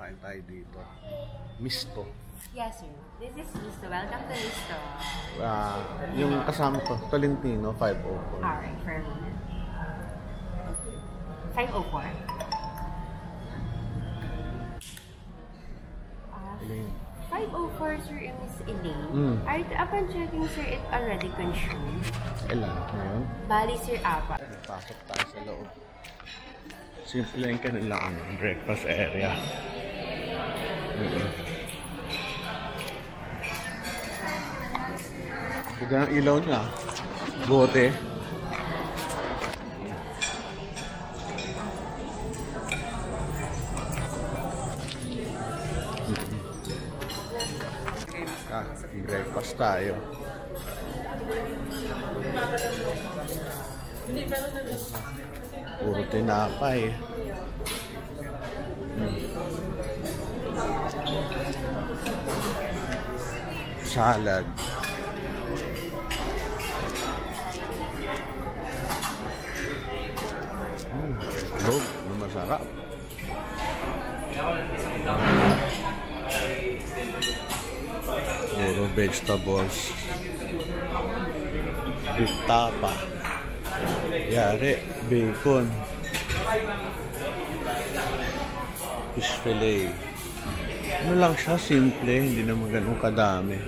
Kakain tayo dito. Misto. Yes, sir. This is Misto. Welcome to Misto. Yung kasama ko, Tolentino, 504. Alright, for a minute. 504? Elaine. 504, sir, is Miss Elaine. Upon checking, sir, it already consumed. Ilan ngayon? Bali, sir, apat. Pasok tayo sa loob. Simple yung kanilang breakfast area. Ito ang ilaw niya. Bote. Breakfast tayo. Puro tinapay. Salad. Log, masarap. Puro vegetables. Bitapa. Yari, bacon. Fish fillet. Ano lang siya, simple, hindi naman ganun kadami.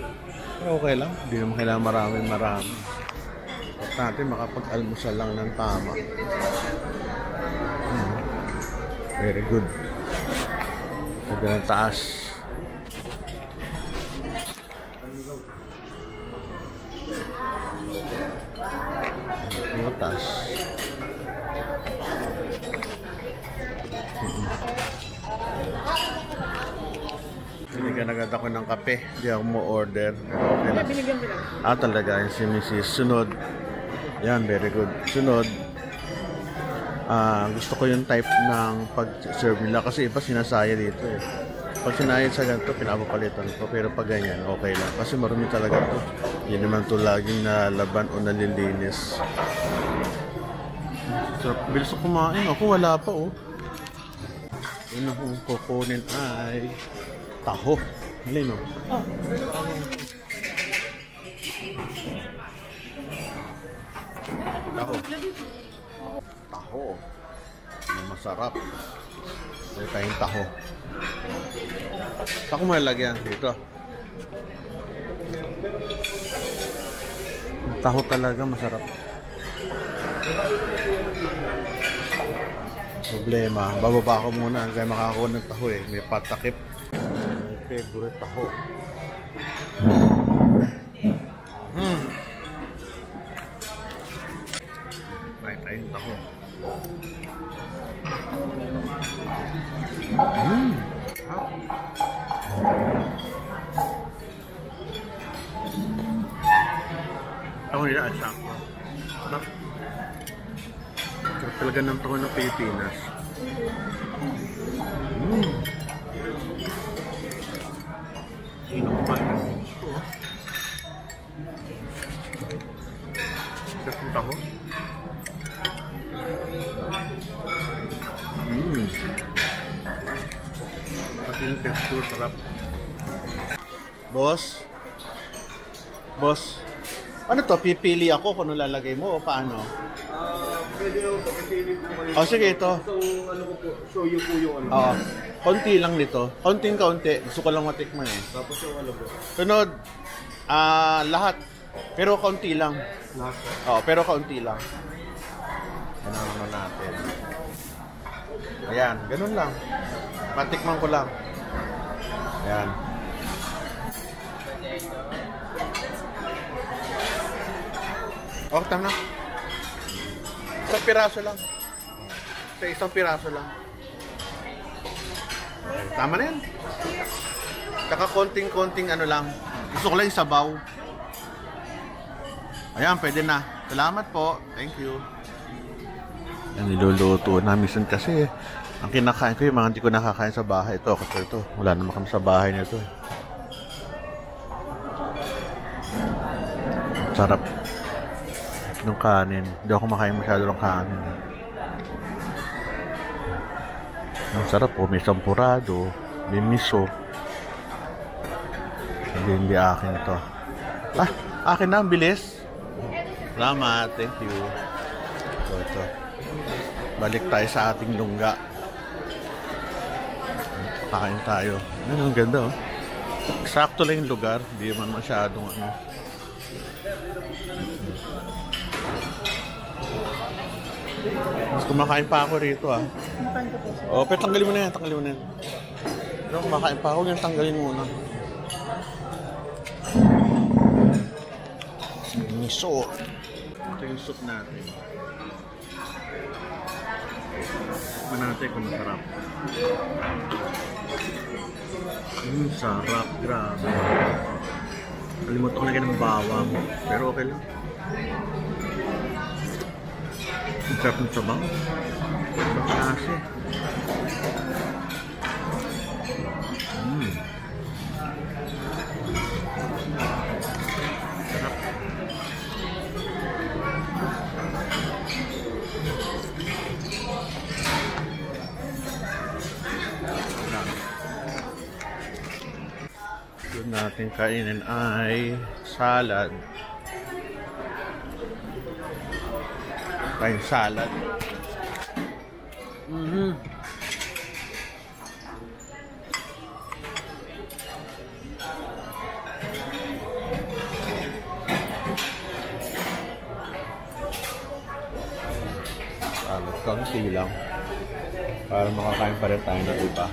Pero okay lang, hindi naman kailangan marami. Importante makapag-almusal lang ng tama. Very good. Sabi ng taas. Ang taas. Binigyan agad ako ng kape. Hindi ako mo-order. Okay na. Talaga yung si Mrs. Sunod. Yan, very good. Sunod. Gusto ko yung type ng pag-serve nila. Kasi iba sinasaya dito eh. Pag sinayad sa ganito, pinapapalitan ko. Pero pag ganyan, okay lang. Kasi marami talaga to. Hindi naman to laging nalaban o nalilinis. Sarap. Bilis ko kumain. Ako wala pa oh. Yun akong kukunin ay taho. Halin o. Taho. Taho. Masarap. May tayong taho. Taho mo nalagyan dito. Taho talaga masarap. Problema, bababa ko muna kaya makakakuha ng taho eh. May patakip. My favorite taho. May tayong taho. Taho nila at sakto. Sarap talaga ng taho ng Pilipinas. Sino kumain ng gusto? Sarap ng taho. Pati yung texture, sarap. Boss? Boss? Ano to? Pipili ako kung ano lalagay mo o paano? Pwede yung pipili po kayo. Sige, ito. So, ano ko po, show you po yung ano. Oo. Konti lang nito. Konting-kaunti. Gusto ko lang matikman eh. Tapos yung ano po. Sunod, lahat. Pero kaunti lang. Lahat. Oo, pero kaunti lang. Ano naman natin. Ayan, ganun lang. Matikman ko lang. Ayan. Okay, tama na. Isang piraso lang. Sa isang piraso lang. Okay, tama na yan. Saka konting-konting ano lang. Gusto ko lang yung sabaw. Ayan, pwede na. Salamat po. Thank you. Yan, niluluto na. Minsan kasi, ang kinakain ko yung mga hindi ko nakakain sa bahay. Ito, kasi ito. Wala naman kami sa bahay nito. Sarap ng kanin. Hindi ako makain masyado ng kanin. Ang sarap po. May sampurado. May miso. Hindi akin to. Ah, akin na, ang bilis. Salamat, thank you. Ito. Balik tayo sa ating lungga. Kakain tayo. Ang ganda, oh. Sakto lang yung lugar. Hindi man masyadong ano. Mas kumakain pa ako rito, ah. O, pero tanggalin mo na yan. Tanggalin mo na yan. Pero kumakain pa ako. Yung tanggalin muna. Miso. Ito yung soup natin. Tikman natin kung masarap. Sarap. Grabe. Kalimutan ko lagyan ng bawang. Pero okay lang. Ang sarap ng sabaw. Bakasi. Sarap. Doon natin kainin ay salad. Kain salad. Salad, kaunti lang. Para makakain pa rin tayo ng iba.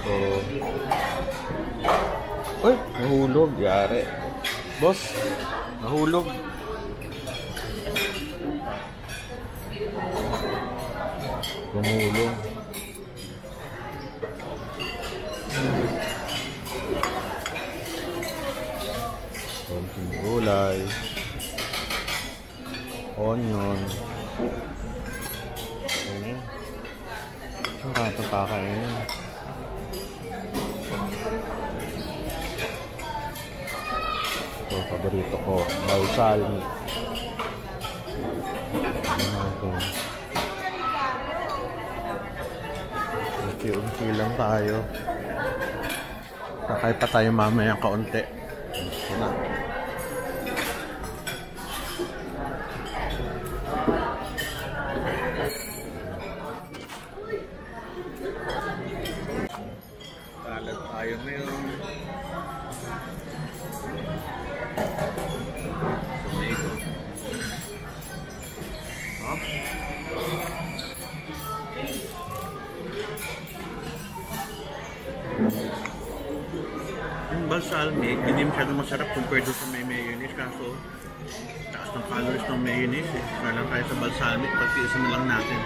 So, uy, nahulog, yari. Boss, nahulog. Gumulong. Konting gulay. Onion. Ayan. Ang katong kakainin. Ito, paborito ko. Balsalmi. Unti-unti lang tayo. Kakay pa tayo mamaya kaunti. Ito na. Salad tayo ngayon. Tomato. Huh? Yung balsalmic, hindi masyadong masarap compared sa may mayonnaise. Kaso, taas ng calories ng mayonnaise. Kaya lang tayo sa balsalmic, pagtiisan na lang natin.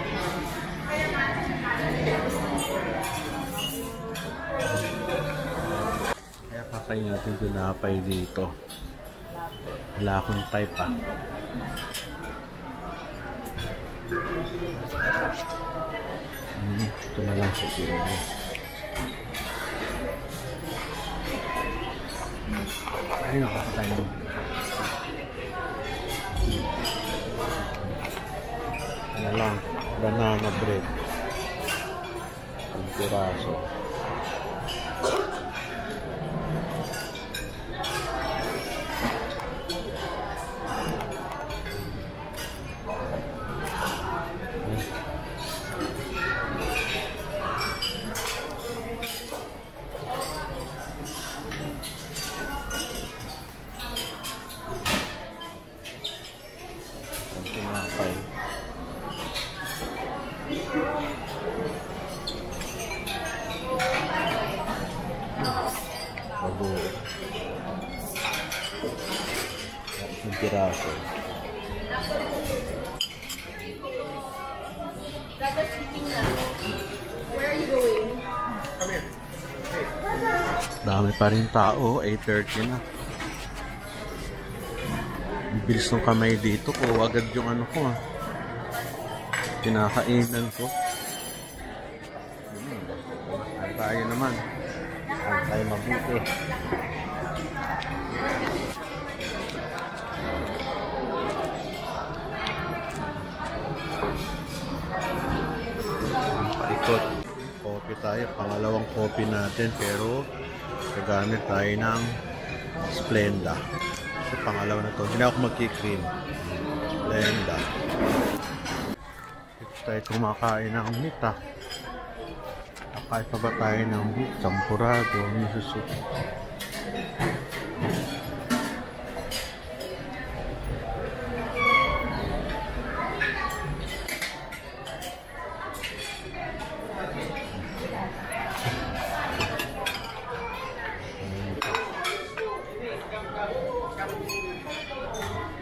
Kaya kakain natin tinapay dito. Wala akong type, ah. Ito na lang sa sila. Ay, nakakatayin. Ano lang, banana bread. Ang piraso. Tinapay. Bago. Ang piraso. Dami pa rin tao. 8:30 na. Bilis ng kamay dito ko. Agad yung ano ko, ah. Pinakainan ko. Tayo naman. Tayo mabuti. tayo. Pangalawang coffee natin pero gagamit tayo ng Splenda. So, pangalawa na to. Hindi na ako magkikream. Splenda. Ito tayo kumakain ng meat ah. Kakain pa ba tayo ng meat? Champurado, miso soup.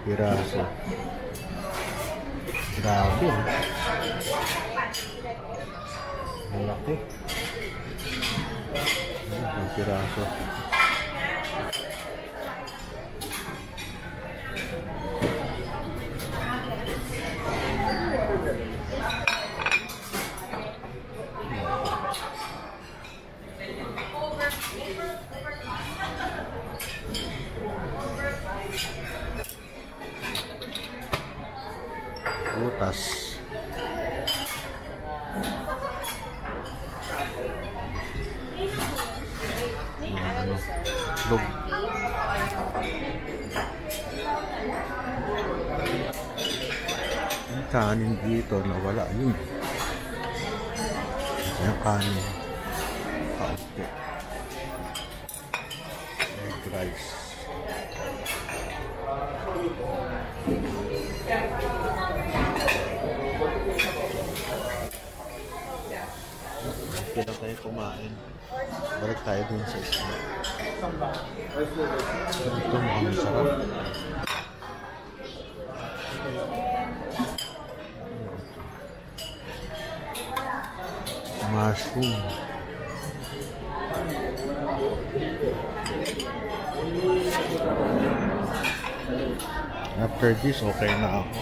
Piraso. Grabe. Malaki. Ang piraso. Butas. Log. Yung kanin dito nawala yun. Yung kanin kaunti. Egg rice. Kailan tayo kumain. Balik tayo dun sa isla. Ito mukhang sarap. Mushroom. After this, okay na ako.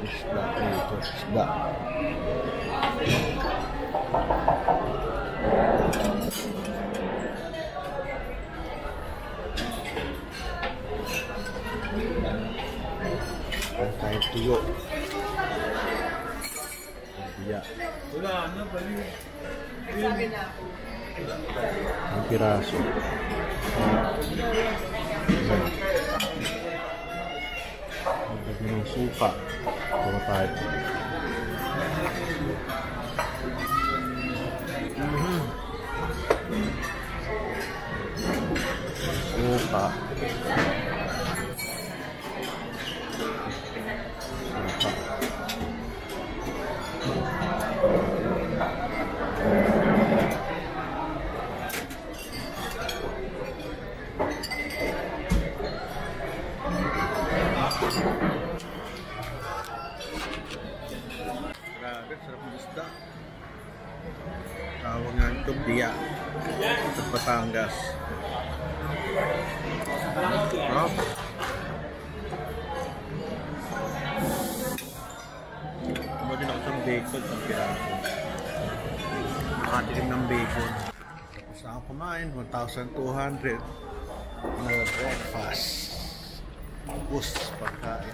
Isda dito. Isda. Tayo tuyo. Biya. Wala na, bali. Ang piraso. Lagyan ng suka. Ito tayo. Suka. Grabe, sarap ng isda. Tawag nga ito, biya. Sa Batangas. Sarap. Tama din ako sa bacon, sa piraso. Nakatikim ng bacon. Tapos na ako kumain, 1,200. Na breakfast. Tapos pagkain.